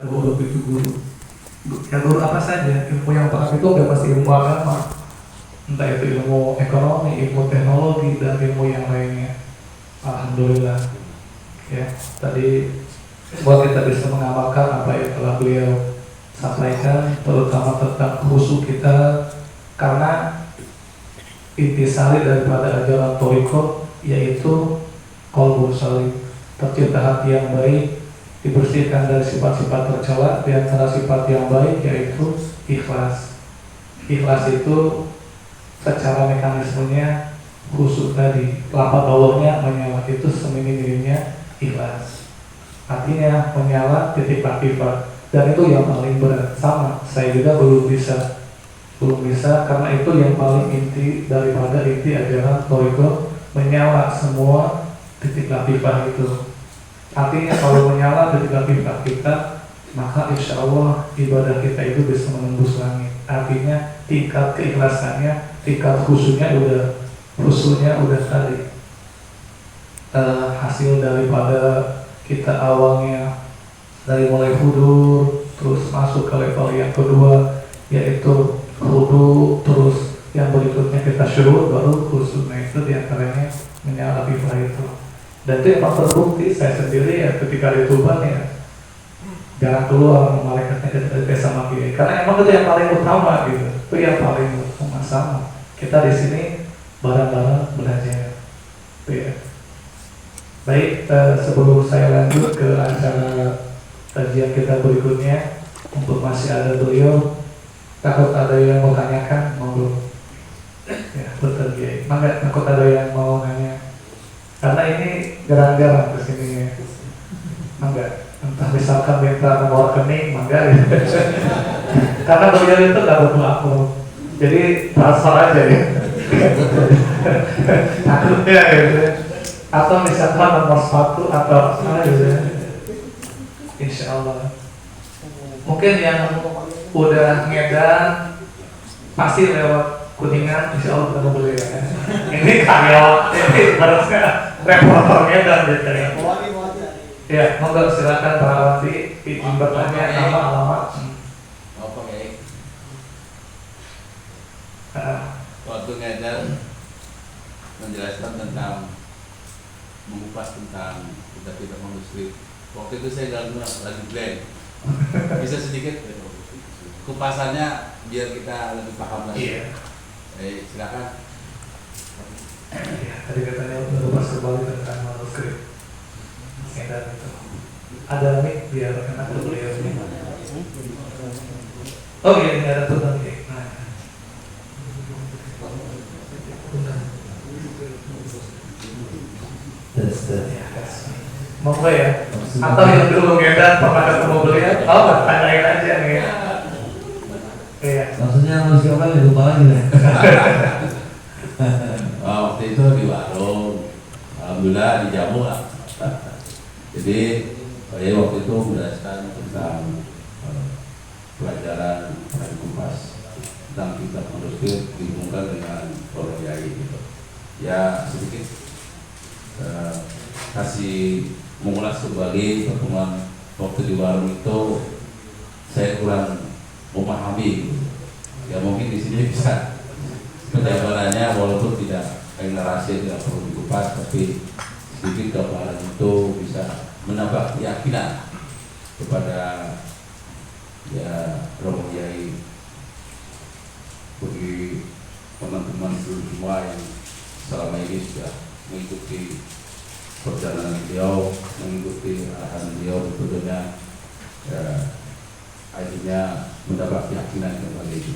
Guru itu guru. Ya guru apa saja, ilmu yang tepat itu nggak pasti ilmu agama, entah itu ilmu ekonomi, ilmu teknologi, dan ilmu yang lainnya. Alhamdulillah. Ya, tadi buat kita bisa mengamalkan apa yang telah beliau sampaikan, terutama tentang khusyuk kita, karena intisari daripada ajaran Thariqah yaitu qalbun salim, tercipta hati yang baik, dibersihkan dari sifat-sifat tercela. Di antara sifat yang baik yaitu ikhlas. Ikhlas itu secara mekanismenya khusyuk tadi, lafaz Allahnya menyala itu seminim-minimnya ikhlas. Artinya menyala titik aktifat, dan itu yang paling berat. Sama, saya juga belum bisa karena itu yang paling inti daripada inti ajaran Thariqah, menyala semua titik aktifat itu. Artinya kalau menyala titik aktifat kita, maka insya Allah ibadah kita itu bisa menembus langit. Artinya tingkat keikhlasannya, tingkat khusyuknya udah tadi hasil daripada kita awalnya dari mulai hudur, terus masuk ke level yang kedua yaitu hudu, terus yang berikutnya kita syukur, baru khusyuk. Nah itu diantaranya menyala aktifat itu. Dan itu emang terbukti, saya sendiri ya ketika di Tuban ya jarang keluar malaikatnya ke sama kiai, karena emang itu yang paling utama gitu, itu yang paling utama. Sama kita di sini bareng-bareng belajar itu ya. Baik, sebelum saya lanjut ke acara kajian kita berikutnya, untuk masih ada beliau, takut ada yang mau tanyakan, monggo ya, betul kiai, mangga, takut ada yang mau nanya. Karena ini jarang-jarang kesini, mangga. Entah misalkan minta nomor rekening, mangga ya. Karena beliau itu nggak butuh aku, jadi transfer aja ya. Takutnya gitu. Atau misalkan nomor sepatu atau apa gitu. Insya Allah. Mungkin yang udah ngedar pasti lewat Kuningan, insya Allah ketemu beliau ya. Ini karyawan, ini harusnya reporternya dan detailnya. Ya, monggo silakan Pak Wati, izin bertanya nama alamat. Oke. Waktu ngedar menjelaskan tentang mengupas tentang kita tidak muslim. Waktu itu saya dalam lagi blank. Bisa sedikit kupasannya biar kita lebih paham lagi. Iya. Silakan. Ya, tadi katanya mengupas kembali tentang manuskrip. Edan itu. Ada mic biar enak untuk beliau ini. Oh iya, ini ada tuh nanti. Monggo ya. Atau yang dulu ngedan pernah ketemu beliau, tanyain aja nih. Iya. Maksudnya manusia apa yang lupa lagi ya? Waktu itu di warung, alhamdulillah dijamu lah. Jadi saya waktu itu menjelaskan tentang pelajaran dan kupas tentang kitab manuskrip dihubungkan dengan para kiai gitu. Ya sedikit kasih mengulas kembali pertemuan waktu di warung itu, saya kurang memahami gitu. Ya mungkin di sini bisa penjabarannya walaupun tidak narasi tidak perlu dikupas, tapi sedikit gambaran itu bisa menambah keyakinan kepada ya Romo Kiai bagi teman-teman semua yang selama ini sudah mengikuti perjalanan beliau, mengikuti arahan beliau, tentunya ya, akhirnya mendapat keyakinan kembali itu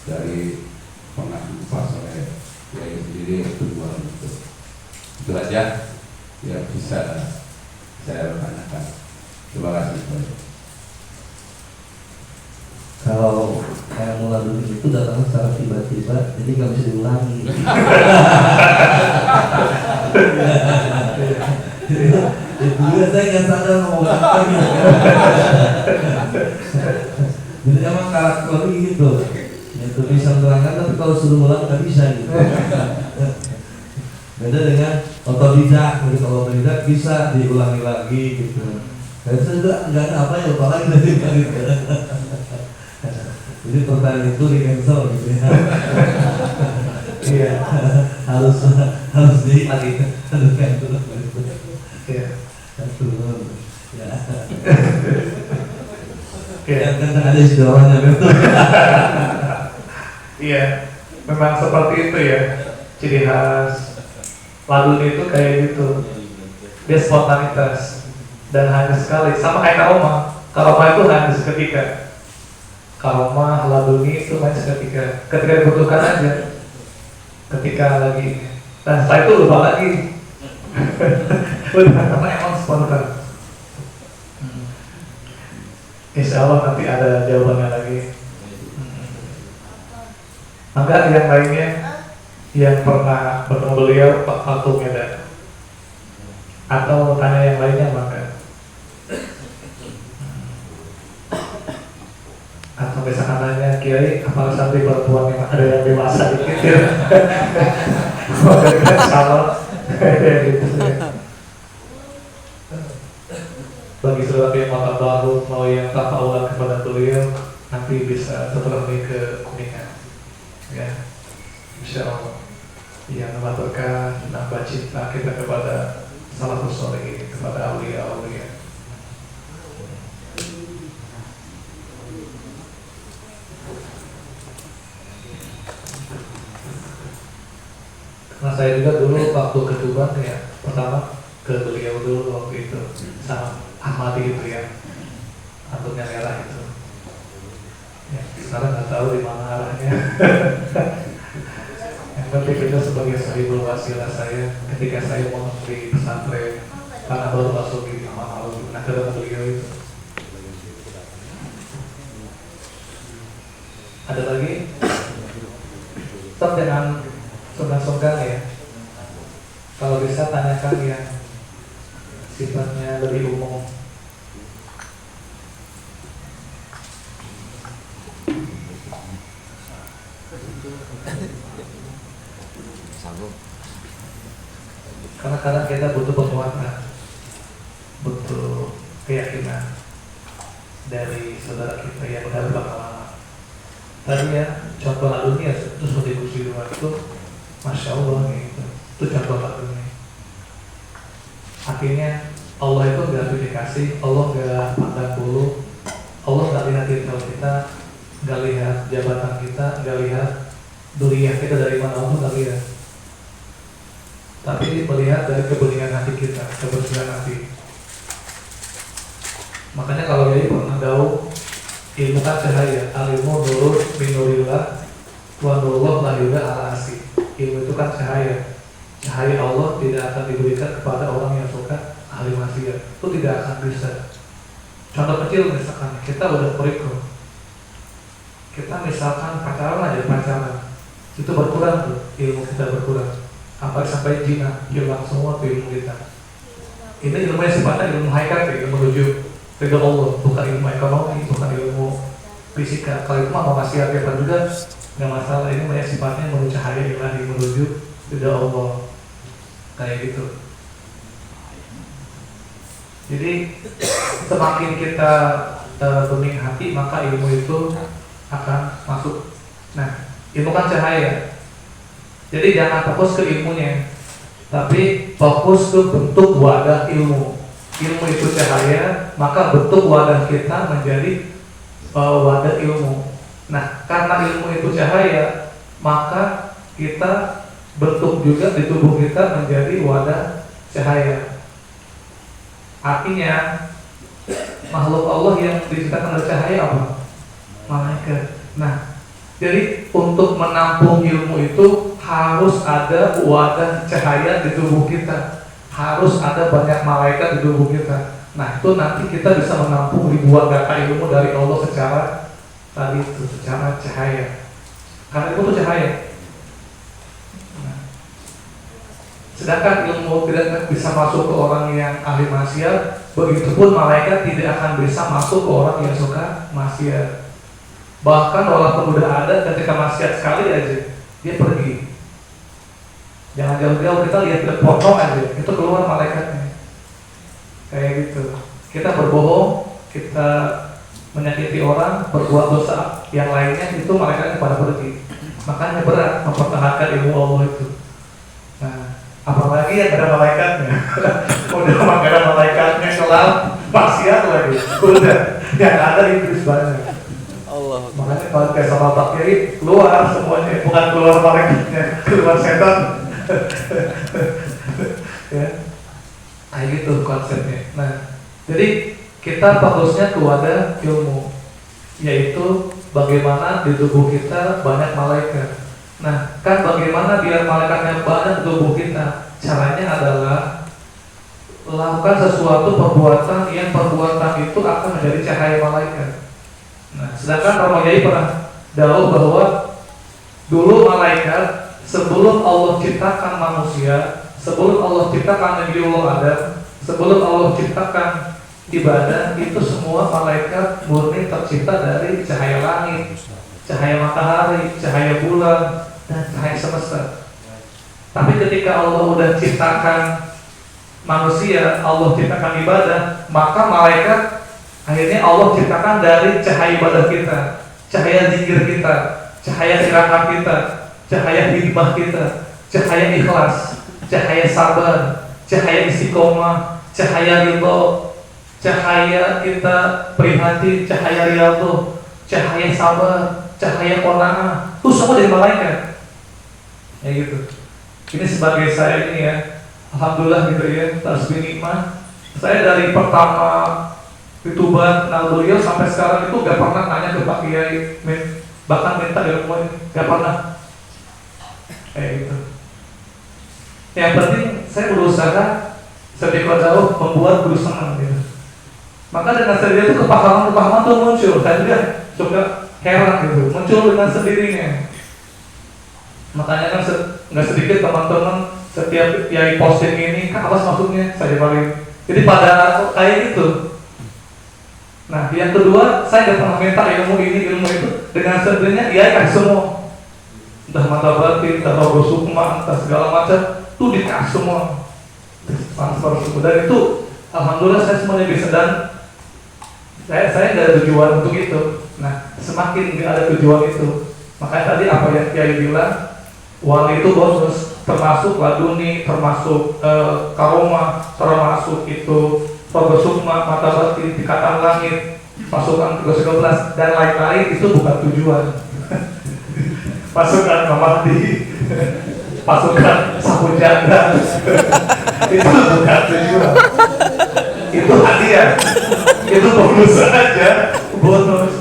dari pengakuan kupas oleh Kiai sendiri kedua itu aja ya bisa saya tanyakan. Terima kasih. Kalau kayak mulai dulu itu datang secara tiba-tiba, jadi nggak bisa diulangi. Dulu saya nggak sadar mau ngapain. Jadi emang karakter gitu. Itu bisa menerangkan, tapi kalau suruh ulang nggak bisa gitu. Beda dengan otodidak, kalau otodidak bisa diulangi lagi gitu. Itu juga nggak ada apa ya, apalagi dari gitu. Jadi pertanyaan itu di cancel gitu ya. Iya. harus di harus cancel. Iya. Turun. Ya. Oke. Kan ada istilahnya betul. Iya. Memang seperti itu ya. Ciri khas lagu itu kayak gitu. Dia spontanitas dan hanya sekali. Sama kayak Karoma. Karoma itu hanya seketika. Karoma lagu itu hanya seketika. Ketika dibutuhkan aja. Ketika lagi ini. Dan setelah itu lupa lagi. Udah, karena emang spontan. Insya Allah nanti ada jawabannya lagi. Maka yang lainnya yang pernah bertemu beliau Pak Faktu Medan atau tanya yang lainnya maka atau misalkan nanya Kiai apakah santri perempuan yang ada yang dewasa dikit ya maka kan salah gitu ya. Bagi saudara yang mata baru mau yang tafaulan kepada beliau nanti bisa setelah ini ke Kuningan ya insya Allah yang nambah berkah nambah cinta kita kepada salafus sholihin kepada aulia-aulia. Karena saya juga dulu waktu ke Tuban ya pertama ke beliau dulu waktu itu sama Ahmadi itu ya rambutnya merah itu ya, sekarang nggak tahu di mana arahnya. Yang penting itu sebagai sahibul wasilah saya ketika saya mau di pesantren karena baru masuk di Mahal nah ketemu beliau itu. Ada lagi? Tetap jangan sungkan-sungkan ya. Kalau bisa tanyakan yang sifatnya lebih umum. Karena kadang kita butuh penguatan, butuh keyakinan dari saudara kita yang udah berpengalaman. Tadi ya contoh lagunya itu seperti kursi dua itu, masya Allah gitu. Itu contoh lagunya. Artinya Allah itu nggak dikasih, Allah nggak pandang bulu, Allah nggak lihat detail kita, nggak lihat jabatan kita, nggak lihat dunia kita dari mana, Allah nggak lihat. Tapi melihat dari kebeningan hati kita, kebersihan hati. Makanya kalau jadi pernah tahu ilmu kan cahaya, al-ilmu nurun min nurillah wa nurullah la yuda ala asih. Ilmu itu kan cahaya. Cahaya Allah tidak akan diberikan kepada orang yang suka ahli maksiat. Itu tidak akan bisa. Contoh kecil misalkan kita udah perikul, kita misalkan pacaran aja itu berkurang tuh ilmu kita berkurang. Sampai sampai zina hilang semua tuh ilmu kita. Ini ilmu yang sifatnya ilmu hakikat, ilmu menuju ridha Allah, bukan ilmu ekonomi, bukan ilmu fisika. Kalau itu mah mau maksiat apa juga nggak masalah. Ini banyak sifatnya menuju cahaya ilahi, menuju ridha Allah kayak gitu. Jadi semakin kita bening hati maka ilmu itu akan masuk. Nah, ilmu kan cahaya. Jadi jangan fokus ke ilmunya, tapi fokus ke bentuk wadah ilmu. Ilmu itu cahaya, maka bentuk wadah kita menjadi wadah ilmu. Nah, karena ilmu itu cahaya, maka kita bentuk juga di tubuh kita menjadi wadah cahaya. Artinya makhluk Allah yang diciptakan oleh cahaya apa? Malaikat. Nah, jadi untuk menampung ilmu itu harus ada wadah cahaya di tubuh kita, harus ada banyak malaikat di tubuh kita. Nah itu nanti kita bisa menampung ribuan data ilmu dari Allah secara tadi itu, secara cahaya. Karena itu cahaya. Nah, sedangkan ilmu tidak bisa masuk ke orang yang ahli maksiat, begitupun malaikat tidak akan bisa masuk ke orang yang suka maksiat. Bahkan walaupun udah ada ketika maksiat sekali aja dia pergi. Jangan jauh-jauh, kita lihat potong aja itu keluar malaikatnya kayak gitu. kita berbohong, kita menyakiti orang, berbuat dosa yang lainnya, itu malaikatnya pada pergi. Makanya berat mempertahankan ilmu Allah itu. Nah, apalagi yang ada malaikatnya. Udah gak ada malaikatnya, kelam maksiat lagi. Udah, yang ada iblis banyak. Allah. Makanya kalau kayak sama Pak Kiri, keluar semuanya, bukan keluar malaikatnya, keluar setan. Ya, kayak gitu konsepnya. Nah, jadi kita fokusnya kepada ilmu, yaitu bagaimana di tubuh kita banyak malaikat. Nah, kan bagaimana biar malaikatnya banyak di tubuh kita? Caranya adalah lakukan sesuatu perbuatan yang perbuatan itu akan menjadi cahaya malaikat. Nah, sedangkan Romo Yai pernah jauh bahwa dulu malaikat sebelum Allah ciptakan manusia, sebelum Allah ciptakan Nabi Adam, sebelum Allah ciptakan ibadah, itu semua malaikat murni tercipta dari cahaya langit, cahaya matahari, cahaya bulan, dan cahaya semesta. Tapi ketika Allah udah ciptakan manusia, Allah ciptakan ibadah, maka malaikat akhirnya Allah ciptakan dari cahaya ibadah kita, cahaya zikir kita, cahaya tirakat kita, cahaya hikmah kita, cahaya ikhlas, cahaya sabar, cahaya istiqomah, cahaya ridho, cahaya kita prihatin, cahaya riyadhah, cahaya sabar, cahaya qanaah, itu semua dari malaikat. Ya gitu. Ini sebagai saya ini ya, alhamdulillah gitu ya, tasbih nikmah. Saya dari pertama Tuban kenal beliau sampai sekarang itu gak pernah nanya ke Pak Kiai, bahkan minta ilmu ini, gak pernah. Kayak gitu. Yang penting saya berusaha sedikit jauh membuat guru senang gitu. Maka dengan sendirinya itu kepahaman tuh muncul. Saya juga suka heran gitu, muncul dengan sendirinya. Makanya kan nggak sedikit teman-teman setiap kiai posting ini, kan apa maksudnya? Saya balik. Jadi pada kayak gitu. Nah, yang kedua, saya nggak pernah minta ilmu ini, ilmu itu. Dengan sendirinya, dia kasih semua. Entah mata batin, entah rogo sukma, entah segala macam, itu dikasih semua. Transfer semua. Dan itu, alhamdulillah saya semuanya bisa. Dan saya nggak ada tujuan untuk itu. Nah, semakin nggak ada tujuan itu, makanya tadi apa yang Kiai bilang, wali itu bonus, termasuk laduni, termasuk karomah, termasuk itu rogo sukma, mata batin, tingkatan langit, pasukan 13 dan lain-lain, itu bukan tujuan. Pasukan Mahdi, pasukan sapu janda, itu bukan tujuan. Itu hadiah, itu bonus saja, bonus.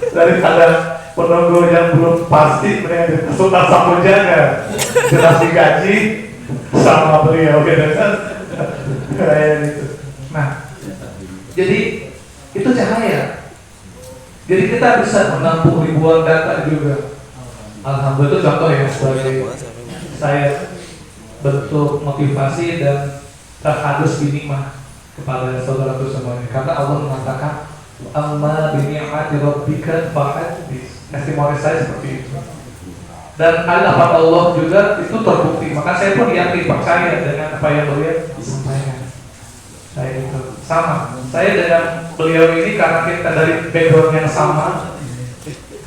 Daripada penunggu yang belum pasti, mereka pasukan sapu janda, jelas digaji sama beliau, gitu kan? Kayak gitu. Nah, jadi itu cahaya. Jadi kita bisa menampung ribuan data juga. Alhamdulillah, itu contoh ya sebagai saya bentuk motivasi dan terhadus binikmah kepada saudaraku semuanya. Karena Allah mengatakan, amma bini'ati rabbika fa'addis. Testimoni saya seperti itu. Dan hadapan Allah juga itu terbukti. Maka saya pun yakin, percaya dengan apa yang beliau sampaikan. Saya itu sama. Saya dengan beliau ini karena kita dari background yang sama.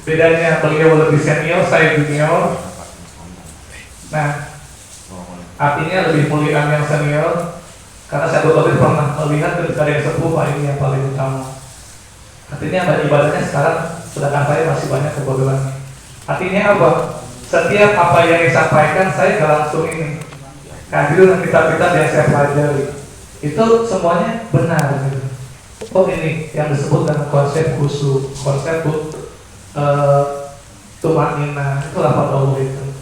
Bedanya beliau lebih senior, saya junior. Nah, artinya lebih mulia yang senior. Karena saya betul-betul pernah melihat ketika yang sepuh, ini yang paling utama. Artinya ibadahnya sekarang, sedangkan saya masih banyak kebodohan. Artinya apa? Setiap apa yang disampaikan saya gak langsung ini. Kajian kitab-kitab yang saya pelajari, itu semuanya benar gitu. Oh, ini yang disebut dengan konsep khusyuk, konsep tumanina, itu apa Allah itu,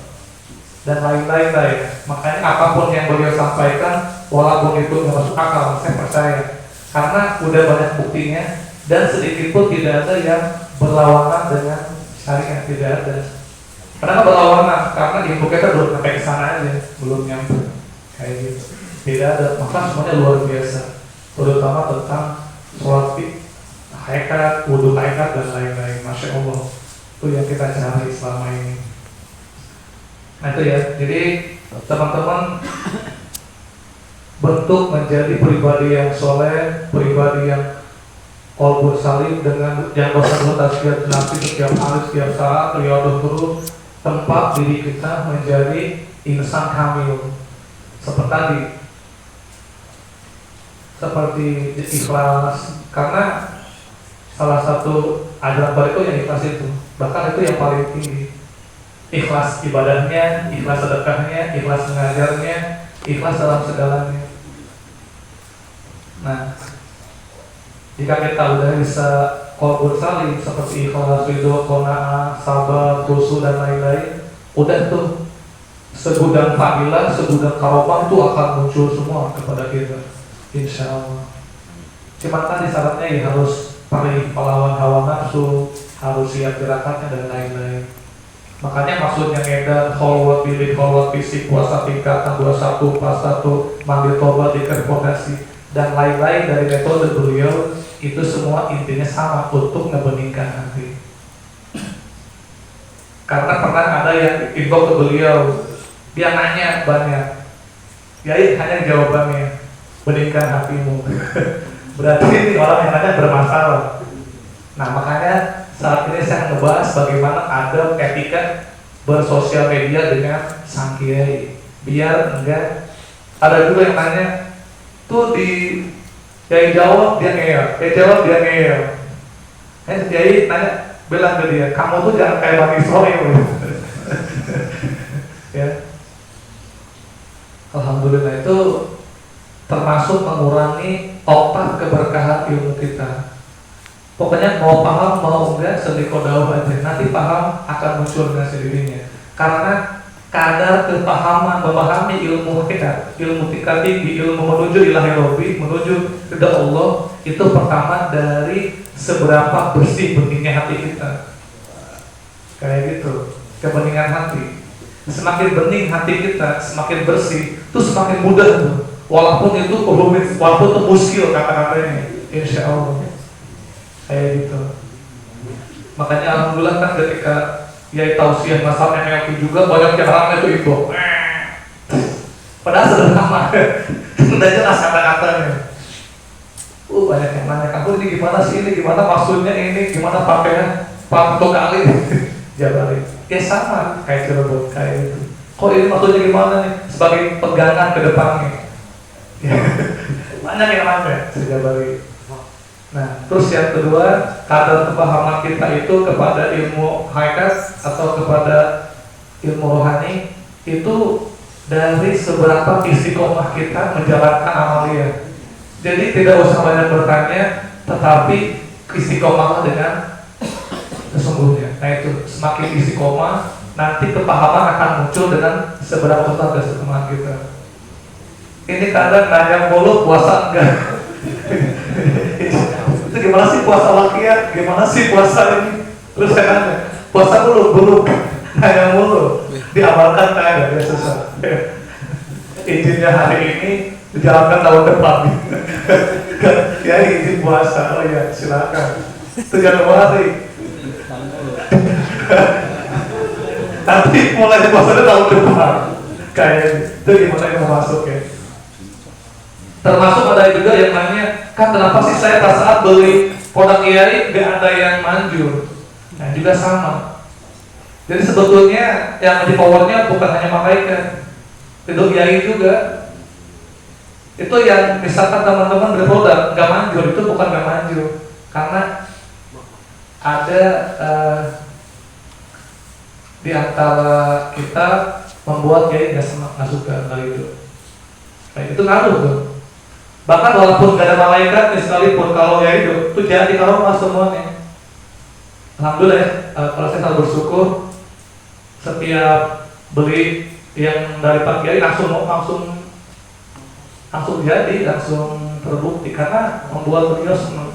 dan lain-lain lah ya. Makanya apapun yang beliau sampaikan, walaupun itu nggak masuk akal, saya percaya karena udah banyak buktinya dan sedikit pun tidak ada yang berlawanan dengan syariat, tidak ada. Kenapa berlawanan? Karena ilmu kita belum sampai ke sana aja, belum nyampe kayak gitu. Tidak ada, maka semuanya luar biasa, terutama tentang sholat haikat, wudhu haikat dan lain-lain. Masya Allah, itu yang kita cari selama ini. Nah itu ya, jadi teman-teman bentuk menjadi pribadi yang soleh, pribadi yang qalbun salim dengan yang dosa-dosa setiap nanti setiap hari setiap saat riyadhah terus tempat diri kita menjadi insan kamil seperti ikhlas, karena salah satu ajaran Barito yang ikhlas itu, bahkan itu yang paling tinggi, ikhlas ibadahnya, ikhlas sedekahnya, ikhlas mengajarnya, ikhlas dalam segalanya. Nah, jika kita udah bisa qalbun salim seperti ikhlas, ridho, qanaah, sabar, khusyuk dan lain-lain, udah tuh segudang fadilah, segudang karomah itu akan muncul semua kepada kita, insya Allah. Cuman kan syaratnya ya harus perih melawan hawa nafsu, harus siap gerakannya dan lain-lain. Makanya maksudnya ngedar, kholwat bilik, kholwat fisik, puasa tingkatan 21, pas 1, manggil tobat, dikir fondasi dan lain-lain dari metode beliau, itu semua intinya sama, untuk ngebeningkan hati. Karena pernah ada yang inbox ke beliau, dia nanya banyak, ya hanya jawabannya, beningkan hatimu. Berarti ini orang yang nanya bermasalah. Nah makanya saat ini saya ngebahas bagaimana ada etika bersosial media dengan sang kiai, biar enggak ada juga yang nanya tuh di kiai jawab dia ngeyel, kiai jawab dia ngeyel. Kiai nanya, bilang ke dia, kamu tuh jangan kayak Bani Israil. Ya, alhamdulillah itu termasuk mengurangi oktav keberkahan ilmu kita. Pokoknya mau paham mau enggak sedikodaw aja, nanti paham akan muncul dengan sendirinya. Karena kadar kepahaman memahami ilmu kita, ilmu tingkat tinggi, ilmu menuju ilahi robbi, menuju ridha Allah, itu pertama dari seberapa bersih beningnya hati kita. Kayak gitu, kebeningan hati. Semakin bening hati kita, semakin bersih, itu semakin mudah tuh. Walaupun itu rumit, walaupun itu muskil kata-katanya, insya Allah. Kayak gitu. Makanya alhamdulillah kan ketika Yai tausiah masalah NLP juga banyak yang ramai itu ibu. Padahal sederhana, udah jelas kata-katanya. Banyak yang nanya, kamu ini gimana sih, ini gimana maksudnya, ini gimana pakainya, Pak kali jabarin. Ya sama kayak Cirebon kayak itu. Kok ini maksudnya gimana nih? Sebagai pegangan ke depannya. Banyak yang nanya, saya jabarin. Nah, terus yang kedua, kadar kepahaman kita itu kepada ilmu hakikat atau kepada ilmu rohani itu dari seberapa istiqomah kita menjalankan amalia. Jadi tidak usah banyak bertanya, tetapi istiqomah dengan sesungguhnya. Nah itu, semakin istiqomah, nanti kepahaman akan muncul dengan seberapa besar kesetujuan kita. Ini kadang nanya mulu, puasa enggak. Itu gimana sih puasa wakiat, gimana sih puasa ini? Terus saya nanya, puasa belum, nanya mulu, diamalkan kayak gak susah. Izinnya hari ini dijalankan tahun depan. Ya izin puasa, oh ya silakan. Itu Januari. Nanti mulai puasa tahun depan. Kayak itu gimana yang mau masuk ya? Termasuk ada juga yang nanya, kan kenapa sih saya pas saat beli produk kiai gak ada yang manjur? Nah juga sama. Jadi sebetulnya yang di powernya bukan hanya malaikat, itu kiai juga. Itu yang misalkan teman-teman beli produk gak manjur, itu bukan gak manjur, karena ada di antara kita membuat kiai gak senang, gak suka kali itu. Nah, itu ngaruh tuh. Bahkan walaupun gak ada malaikat sekalipun, kalau ya itu jadi karomah semuanya. Alhamdulillah ya, kalau saya selalu bersyukur setiap beli yang dari Pak Kiai langsung jadi, langsung terbukti karena membuat beliau senang.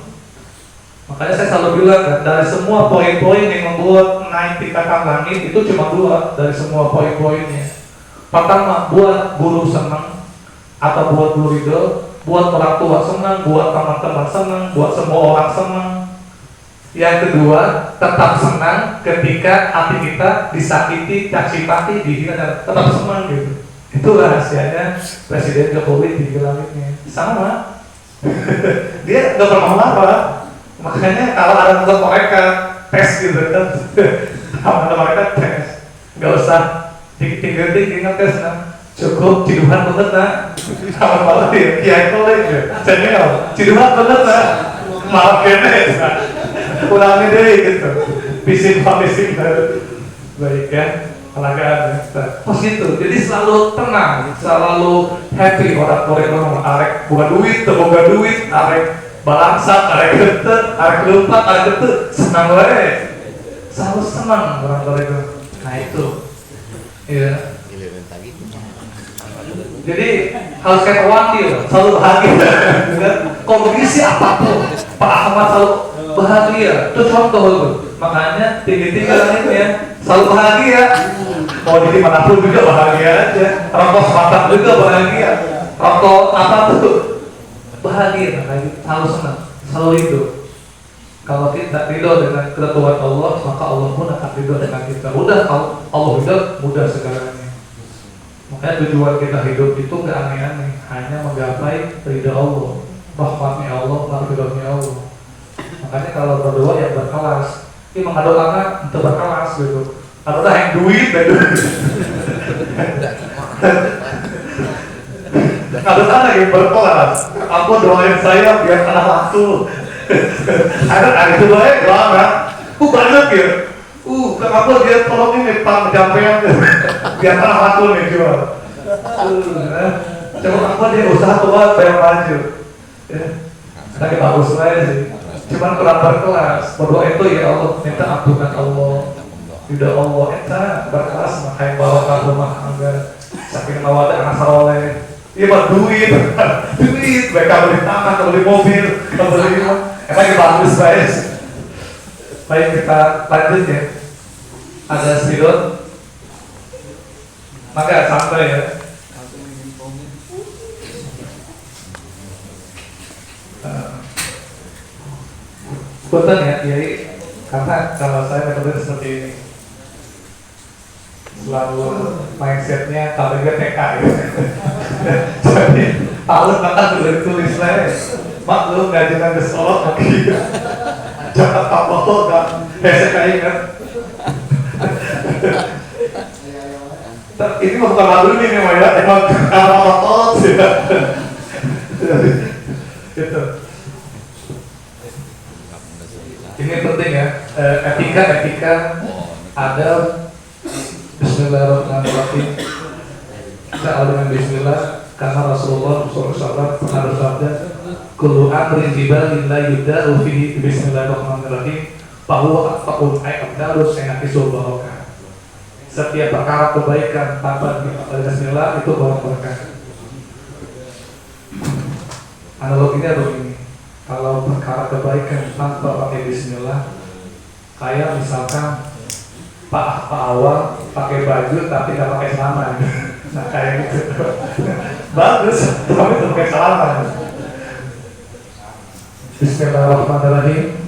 Makanya saya selalu bilang kan, dari semua poin-poin yang membuat naik tingkatan langit itu cuma dua dari semua poin-poinnya. Pertama, buat guru senang atau buat guru ridho, buat orang tua senang, buat teman-teman senang, buat semua orang senang. Yang kedua, tetap senang ketika hati kita disakiti, caci maki, dihina, dan tetap senang gitu. Itu rahasianya Presiden Jokowi tinggi langitnya. Sama. Dia nggak pernah apa. Makanya kalau ada untuk mereka tes gitu kan, kalau ada mereka tes, nggak usah tinggi ngetes nah. Cukup ciduhan banget nah. Sama malah dia kiai kolej ya. Senior, ciduhan banget nah. Malah kene nah. Ulangi deh gitu. Bisik baik ya. Pelagaan ya. Positif. Jadi selalu tenang, selalu happy orang ngomong arek bukan duit, bukan duit, arek balangsat, arek gede, arek lupa, arek gede, senang wae. Selalu senang orang itu. Nah itu. Iya. Jadi harus kayak terwakil, selalu bahagia. Kondisi apapun, Pak Ahmad selalu bahagia. Itu contoh itu. Makanya tinggi-tinggi langitnya selalu bahagia. Mau jadi manapun juga bahagia aja. Rokok mantap juga bahagia. Rokok apa tuh bahagia. Makanya selalu senang, selalu hidup. Kalau kita ridho dengan ketentuan Allah, maka Allah pun akan ridho dengan kita. Udah kalau Allah ridho, mudah segalanya. Makanya tujuan kita hidup itu nggak aneh-aneh, hanya menggapai ridho Allah, rahmatnya Allah, maghfirahnya Allah. Makanya kalau berdoa yang berkelas, ini mengadokan untuk berkelas gitu. Kalau udah yang duit, ngadokan lagi berkelas. Aku doain saya biar kalah laku. Ada itu doa kan? Banyak ya. Aku dia tolong ini Pak penyampaian biar kalah laku nih jual. Coba aku dia usaha tua bayar maju. Ya, tapi bagus lah sih. Cuman kurang berkelas. Berdoa itu ya Allah minta ampunan Allah. Tidak Allah eta berkelas makanya bawa ke rumah angga. Saking mawadah anak saleh. Iya mah duit, duit. Mereka beli tanah, beli mobil, beli emang bagus guys. Baik kita lanjut ya. Ada spidol. Maka sampai ya. Punten ya, Kiai. Karena kalau saya metode seperti ini, selalu mindsetnya target TK ya. Jadi tahun bahkan sudah ditulis lah. Maklum gajian ke Solo lagi. Jangan apa-apa enggak SK kan. Ini mau bukan malu nih Mas ya, emang apa-apa sih. Gitu. Ini penting ya, etika ada. Bismillahirrahmanirrahim. Kita awal dengan Bismillah karena Rasulullah SAW pernah bersabda, "Kullu amrin jibalin la yubda'u fihi Bismillahirrahmanirrahim, fahuwa aqta'ul ayabdarus enakisul barokah." Setiap perkara kebaikan tanpa Bismillah itu barang berkah. Analoginya begini, kalau perkara kebaikan tanpa pakai Bismillah, kayak misalkan Pak awal pakai baju tapi nggak pakai celana, nah kayak gitu. Bagus, tapi pakai celana. Bismillahirrahmanirrahim.